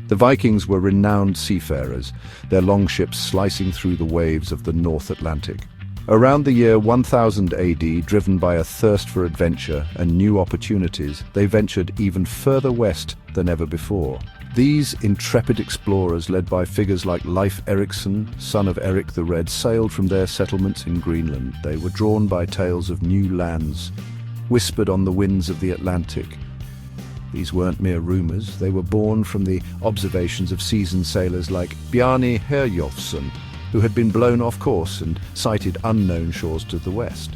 The Vikings were renowned seafarers, their longships slicing through the waves of the North Atlantic. Around the year 1000 AD, driven by a thirst for adventure and new opportunities, they ventured even further west than ever before. These intrepid explorers, led by figures like Leif Erikson, son of Eric the Red, sailed from their settlements in Greenland. They were drawn by tales of new lands, whispered on the winds of the Atlantic. These weren't mere rumors, they were born from the observations of seasoned sailors like Bjarni Herjolfsson, who had been blown off course and sighted unknown shores to the west.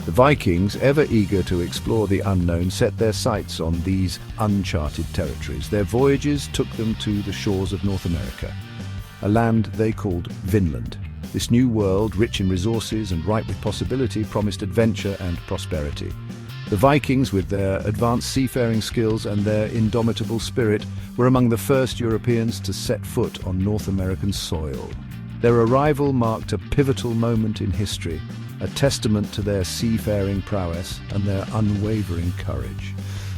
The Vikings, ever eager to explore the unknown, set their sights on these uncharted territories. Their voyages took them to the shores of North America, a land they called Vinland. This new world, rich in resources and ripe with possibility, promised adventure and prosperity. The Vikings, with their advanced seafaring skills and their indomitable spirit, were among the first Europeans to set foot on North American soil. Their arrival marked a pivotal moment in history, a testament to their seafaring prowess and their unwavering courage.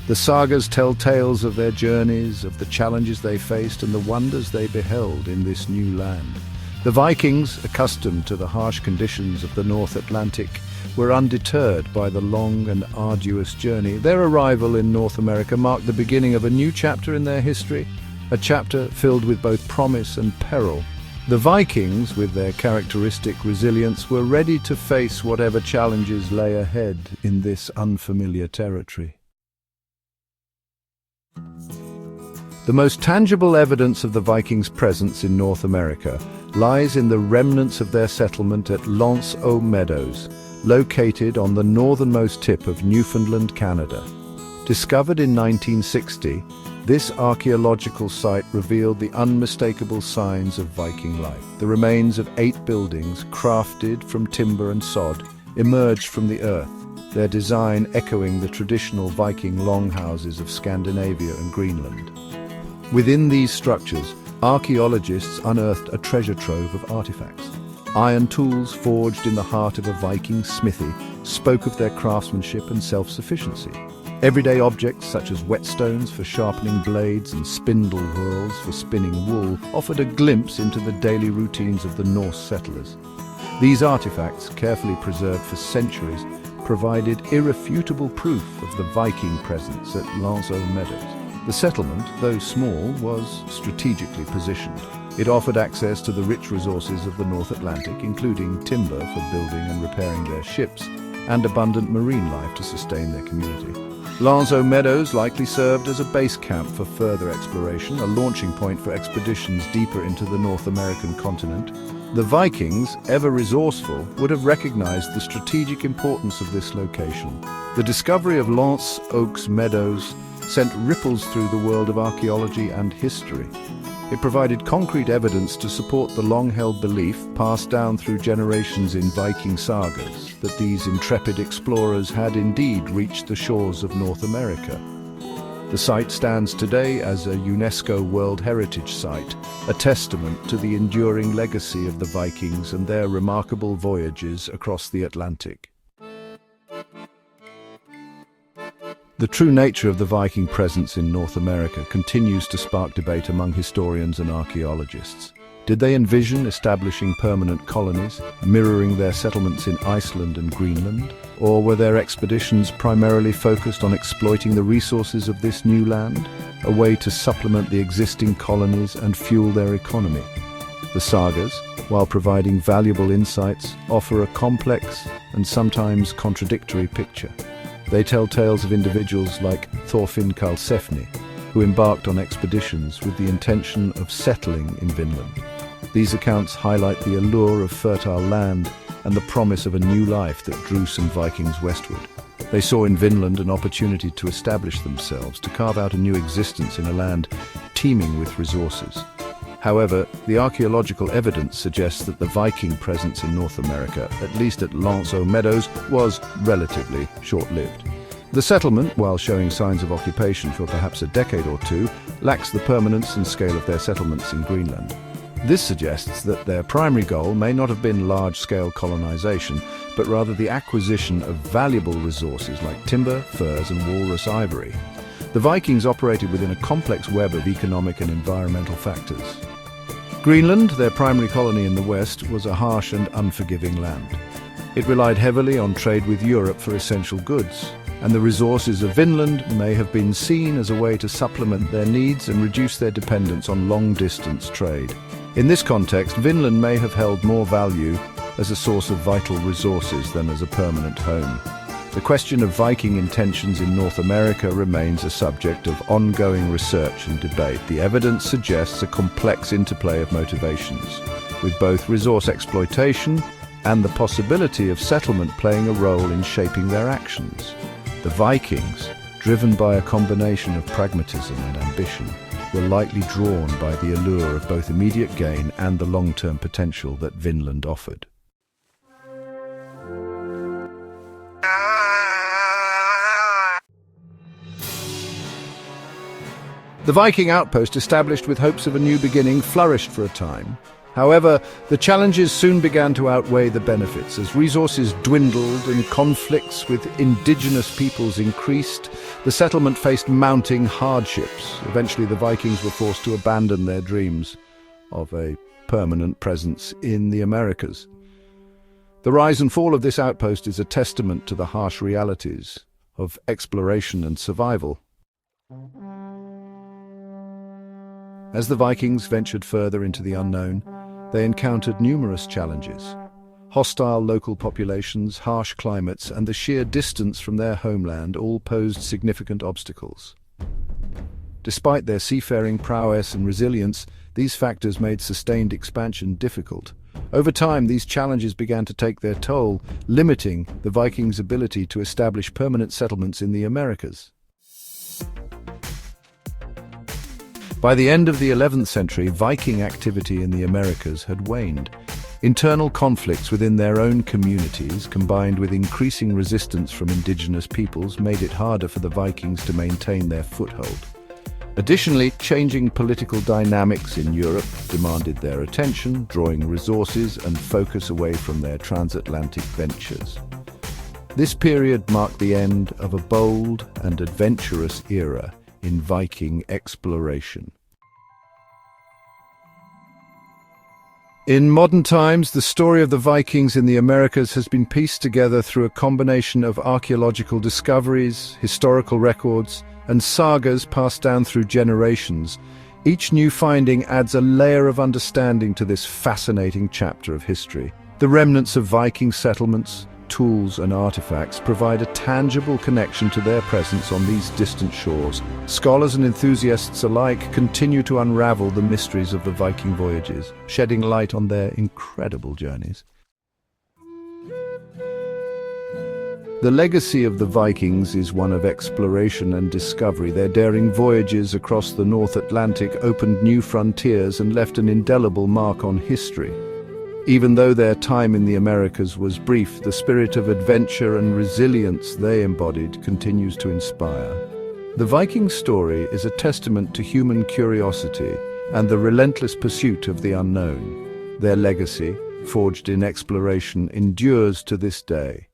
The sagas tell tales of their journeys, of the challenges they faced and the wonders they beheld in this new land. The Vikings, accustomed to the harsh conditions of the North Atlantic, were undeterred by the long and arduous journey. Their arrival in North America marked the beginning of a new chapter in their history, a chapter filled with both promise and peril. The Vikings, with their characteristic resilience, were ready to face whatever challenges lay ahead in this unfamiliar territory. The most tangible evidence of the Vikings' presence in North America lies in the remnants of their settlement at L'Anse aux Meadows, located on the northernmost tip of Newfoundland, Canada. Discovered in 1960, this archaeological site revealed the unmistakable signs of Viking life. The remains of 8 buildings, crafted from timber and sod, emerged from the earth, their design echoing the traditional Viking longhouses of Scandinavia and Greenland. Within these structures, archaeologists unearthed a treasure trove of artifacts. Iron tools forged in the heart of a Viking smithy spoke of their craftsmanship and self-sufficiency. Everyday objects such as whetstones for sharpening blades and spindle whorls for spinning wool offered a glimpse into the daily routines of the Norse settlers. These artifacts, carefully preserved for centuries, provided irrefutable proof of the Viking presence at L'Anse aux Meadows. The settlement, though small, was strategically positioned. It offered access to the rich resources of the North Atlantic, including timber for building and repairing their ships, and abundant marine life to sustain their community. L'Anse aux Meadows likely served as a base camp for further exploration, a launching point for expeditions deeper into the North American continent. The Vikings, ever resourceful, would have recognized the strategic importance of this location. The discovery of L'Anse aux Meadows sent ripples through the world of archaeology and history. It provided concrete evidence to support the long-held belief, passed down through generations in Viking sagas, that these intrepid explorers had indeed reached the shores of North America. The site stands today as a UNESCO World Heritage Site, a testament to the enduring legacy of the Vikings and their remarkable voyages across the Atlantic. The true nature of the Viking presence in North America continues to spark debate among historians and archaeologists. Did they envision establishing permanent colonies, mirroring their settlements in Iceland and Greenland? Or were their expeditions primarily focused on exploiting the resources of this new land, a way to supplement the existing colonies and fuel their economy? The sagas, while providing valuable insights, offer a complex and sometimes contradictory picture. They tell tales of individuals like Thorfinn Karlsefni, who embarked on expeditions with the intention of settling in Vinland. These accounts highlight the allure of fertile land and the promise of a new life that drew some Vikings westward. They saw in Vinland an opportunity to establish themselves, to carve out a new existence in a land teeming with resources. However, the archaeological evidence suggests that the Viking presence in North America, at least at L'Anse aux Meadows, was relatively short-lived. The settlement, while showing signs of occupation for perhaps a decade or two, lacks the permanence and scale of their settlements in Greenland. This suggests that their primary goal may not have been large-scale colonization, but rather the acquisition of valuable resources like timber, furs, and walrus ivory. The Vikings operated within a complex web of economic and environmental factors. Greenland, their primary colony in the west, was a harsh and unforgiving land. It relied heavily on trade with Europe for essential goods, and the resources of Vinland may have been seen as a way to supplement their needs and reduce their dependence on long-distance trade. In this context, Vinland may have held more value as a source of vital resources than as a permanent home. The question of Viking intentions in North America remains a subject of ongoing research and debate. The evidence suggests a complex interplay of motivations, with both resource exploitation and the possibility of settlement playing a role in shaping their actions. The Vikings, driven by a combination of pragmatism and ambition, were likely drawn by the allure of both immediate gain and the long-term potential that Vinland offered. The Viking outpost, established with hopes of a new beginning, flourished for a time. However, the challenges soon began to outweigh the benefits. As resources dwindled and conflicts with indigenous peoples increased, the settlement faced mounting hardships. Eventually, the Vikings were forced to abandon their dreams of a permanent presence in the Americas. The rise and fall of this outpost is a testament to the harsh realities of exploration and survival. As the Vikings ventured further into the unknown, they encountered numerous challenges. Hostile local populations, harsh climates, and the sheer distance from their homeland all posed significant obstacles. Despite their seafaring prowess and resilience, these factors made sustained expansion difficult. Over time, these challenges began to take their toll, limiting the Vikings' ability to establish permanent settlements in the Americas. By the end of the 11th century, Viking activity in the Americas had waned. Internal conflicts within their own communities, combined with increasing resistance from indigenous peoples, made it harder for the Vikings to maintain their foothold. Additionally, changing political dynamics in Europe demanded their attention, drawing resources and focus away from their transatlantic ventures. This period marked the end of a bold and adventurous era in Viking exploration. In modern times, the story of the Vikings in the Americas has been pieced together through a combination of archaeological discoveries, historical records, and sagas passed down through generations. Each new finding adds a layer of understanding to this fascinating chapter of history. The remnants of Viking settlements, tools and artifacts provide a tangible connection to their presence on these distant shores. Scholars and enthusiasts alike continue to unravel the mysteries of the Viking voyages, shedding light on their incredible journeys. The legacy of the Vikings is one of exploration and discovery. Their daring voyages across the North Atlantic opened new frontiers and left an indelible mark on history. Even though their time in the Americas was brief, the spirit of adventure and resilience they embodied continues to inspire. The Viking story is a testament to human curiosity and the relentless pursuit of the unknown. Their legacy, forged in exploration, endures to this day.